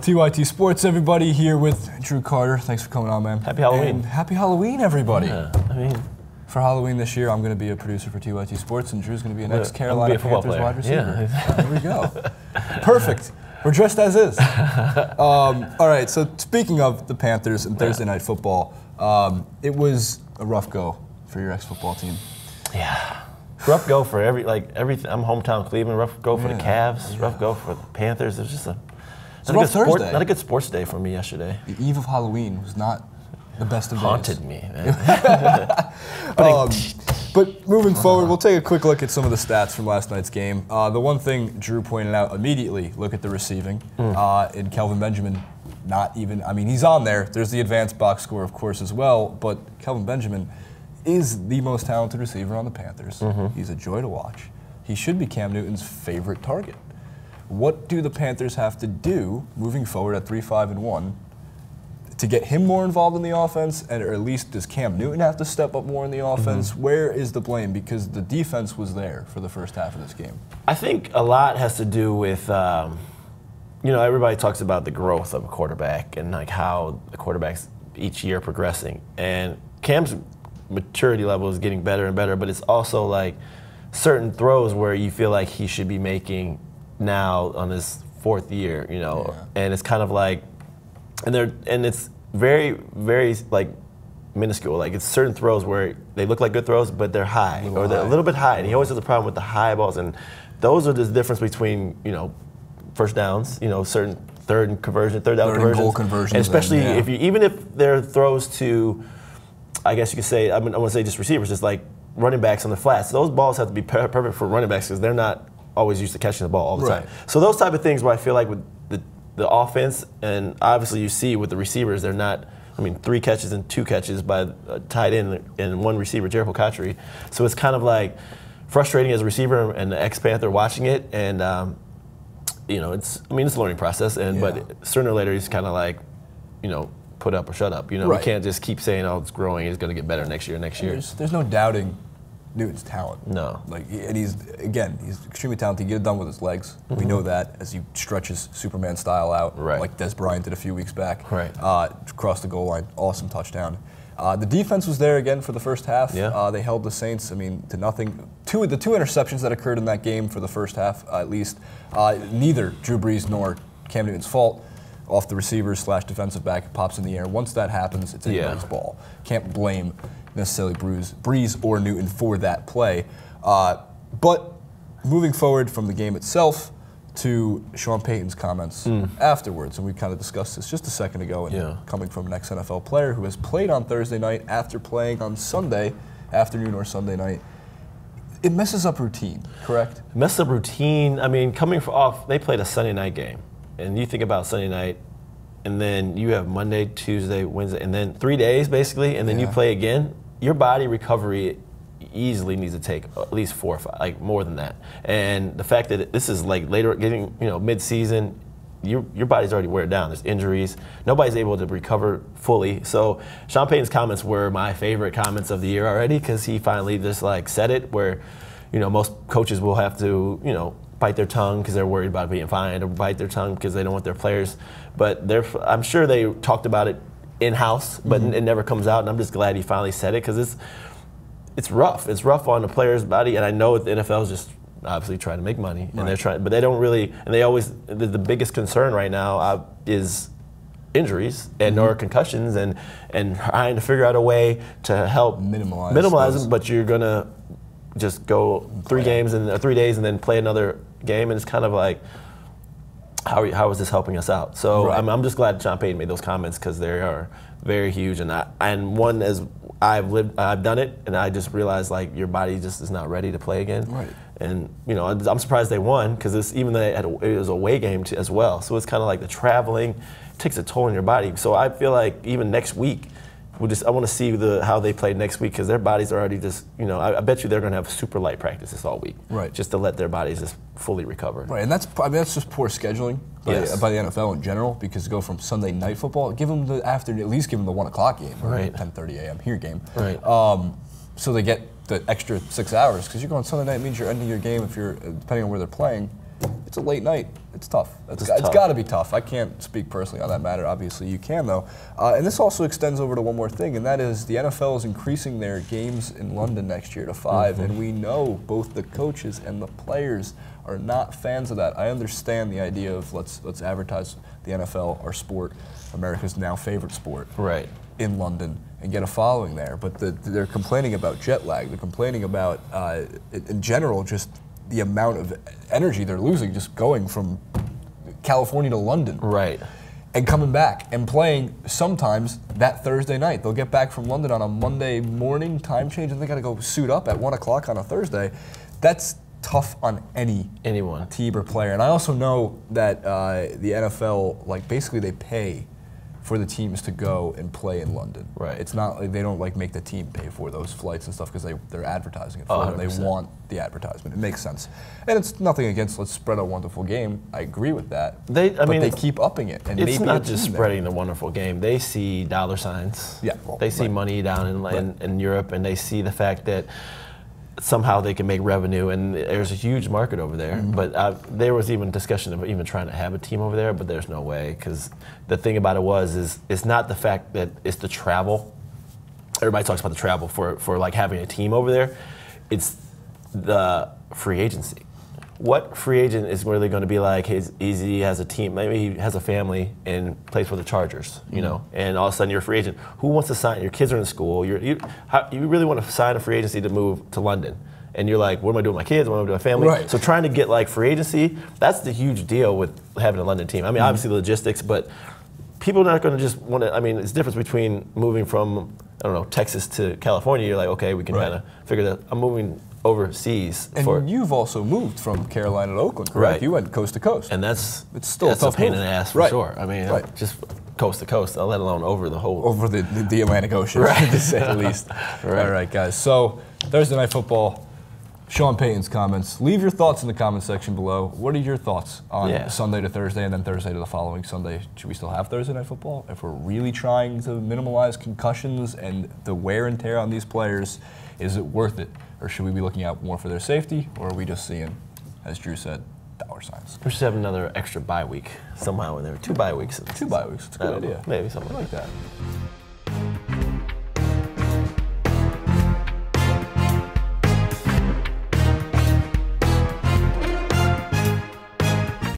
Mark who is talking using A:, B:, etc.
A: TYT Sports, everybody, here with Drew Carter. Thanks for coming on, man.
B: Happy Halloween.
A: And happy Halloween, everybody.
B: Yeah, I mean,
A: for Halloween this year, I'm going to be a producer for TYT Sports, and Drew's going to be an ex-Carolina Panthers wide receiver.
B: Yeah.
A: There we go. Perfect. We're dressed as is. All right, so speaking of the Panthers and Thursday Night Football, it was a rough go for your ex-football team.
B: Yeah. Rough go for everything. I'm hometown Cleveland. Rough go for the Cavs. Rough go for the Panthers. It was just not a good sports day for me yesterday.
A: The eve of Halloween was not the best of days.
B: Haunted me, man.
A: But moving forward, we'll take a quick look at some of the stats from last night's game. The one thing Drew pointed out immediately, look at the receiving. And Kelvin Benjamin, not even, I mean, he's on there. There's the advanced box score, of course, as well. But Kelvin Benjamin is the most talented receiver on the Panthers. He's a joy to watch. He should be Cam Newton's favorite target. What do the Panthers have to do moving forward at 3-5-1 to get him more involved in the offense, and or at least does Cam Newton have to step up more in the offense? Where is the blame? Because the defense was there for the first half of this game.
B: I think a lot has to do with, you know, everybody talks about the growth of a quarterback and like how the quarterback's each year progressing. And Cam's maturity level is getting better and better, but it's also like certain throws where you feel like he should be making now on his fourth year, you know, and it's kind of like, and it's very, very like minuscule. Like it's certain throws where they look like good throws, but they're high, or they're a little bit high, and he always has a problem with the high balls, and those are the difference between, you know, first downs, you know, certain third down conversions,
A: goal conversions,
B: and especially if you, even if they're throws to, I guess you could say, I want to say just receivers, just like running backs on the flats. Those balls have to be perfect for running backs because they're not always used to catching the ball all the time. So those type of things where I feel like with the offense, and obviously you see with the receivers, they're not, I mean, 3 catches and 2 catches by a tight end and 1 receiver, Jericho Cotchery. So it's kind of like frustrating as a receiver and the ex-Panther watching it, and you know, it's a learning process, and but sooner or later he's kind of like, you know, put up or shut up. You know, we can't just keep saying, oh, it's growing, it's going to get better next year.
A: There's no doubting Newton's talent.
B: No.
A: Like, and he's extremely talented. He can get it done with his legs. We know that as he stretches Superman style out, like Des Bryant did a few weeks back. Across the goal line, awesome touchdown. The defense was there again for the first half. They held the Saints, I mean, to nothing. The two interceptions that occurred in that game for the first half, at least, neither Drew Brees nor Cam Newton's fault. Off the receiver / defensive back, it pops in the air. Once that happens, it's anybody's ball. Can't blame necessarily Brees or Newton for that play. But moving forward from the game itself to Sean Payton's comments afterwards, and we kind of discussed this just a second ago, and coming from an ex-NFL player who has played on Thursday night after playing on Sunday afternoon or Sunday night, it messes up routine, correct?
B: It messes up routine. I mean, coming off, they played a Sunday night game. And you think about Sunday night, and then you have Monday, Tuesday, Wednesday, and then 3 days basically, and then you play again. Your body recovery easily needs to take at least 4 or 5, like more than that. And the fact that this is like later, getting, you know, mid-season, your body's already wear down. There's injuries. Nobody's able to recover fully. So Sean Payton's comments were my favorite comments of the year already, because he finally just like said it, where, you know, most coaches will have to, you know, bite their tongue because they're worried about being fined, or bite their tongue because they don't want their players. But I'm sure they talked about it in-house, but it never comes out, and I'm just glad he finally said it, because it's rough. It's rough on the player's body, and I know the NFL is just obviously trying to make money, and they're trying, but they don't really, and they always, the biggest concern right now is injuries and or concussions, and trying to figure out a way to help minimize them, but you're going to just go 3 games and 3 days and then play another game, and it's kind of like, how is this helping us out? So I'm just glad Sean Payton made those comments, because they are very huge, and one, as I've done it, and I just realized like your body just is not ready to play again. And you know, I'm surprised they won, because even though it was a away game as well, so it's kind of like the traveling takes a toll on your body. So I feel like even next week, I want to see how they play next week, because their bodies are already just, you know, I bet you they're going to have super light practices all week, just to let their bodies just fully recover.
A: And that's just poor scheduling by the NFL in general, because to go from Sunday night football, give them the afternoon, at least give them the 1 o'clock game, 10:30 a.m. here game, so they get the extra 6 hours, because you're going Sunday night means you're ending your game, if you're depending on where they're playing, it's a late night. It's tough. It's
B: tough.
A: got to be tough. I can't speak personally on that matter. Obviously, you can, though. And this also extends over to one more thing, and that is the NFL is increasing their games in London next year to 5, and we know both the coaches and the players are not fans of that. I understand the idea of let's advertise the NFL, our sport, America's now favorite sport, in London, and get a following there. But they're complaining about jet lag. They're complaining about, in general, just the amount of energy they're losing just going from California to London. And coming back and playing sometimes that Thursday night. They'll get back from London on a Monday morning time change, and they got to go suit up at 1 o'clock on a Thursday. That's tough on anyone, team or player. And I also know that the NFL, like, basically they pay for the teams to go and play in London. It's not like they don't like make the team pay for those flights and stuff because they're advertising it for them. They want the advertisement. It makes sense. And it's nothing against let's spread a wonderful game. I agree with that. But they keep upping it. And
B: it's not just spreading the wonderful game. They see dollar signs. They see money down in Europe, and they see the fact that somehow they can make revenue, and there's a huge market over there. But there was even discussion of even trying to have a team over there, but there's no way, because the thing about it is it's not the fact that it's the travel. Everybody talks about the travel for like having a team over there. It's the free agency. What free agent is really going to be like, he has a team, maybe he has a family and plays for the Chargers, you know, and all of a sudden you're a free agent. Who wants to sign? Your kids are in school. You really want to sign a free agency to move to London. And you're like, what am I doing with my kids? What am I doing with my family? So trying to get like free agency, that's the huge deal with having a London team. I mean, obviously the logistics, but people are not going to just want to, I mean, it's the difference between moving from, I don't know, Texas to California. You're like, okay, we can kind of figure that. I'm moving overseas.
A: And you've also moved from Carolina to Oakland, correct? You went coast to coast.
B: And
A: it's still
B: a pain in the ass for sure. I mean, just coast to coast, let alone over the whole...
A: Over the Atlantic Ocean, to say the least. All right, guys. So, Thursday Night Football, Sean Payton's comments. Leave your thoughts in the comment section below. What are your thoughts on Sunday to Thursday and then Thursday to the following Sunday? Should we still have Thursday Night Football? If we're really trying to minimize concussions and the wear and tear on these players, is it worth it? Or should we be looking out more for their safety? Or are we just seeing, as Drew said, dollar signs?
B: We should have another extra bye week somehow in there. 2 bye weeks.
A: 2 bye weeks. It's a good idea.
B: Maybe something
A: like that.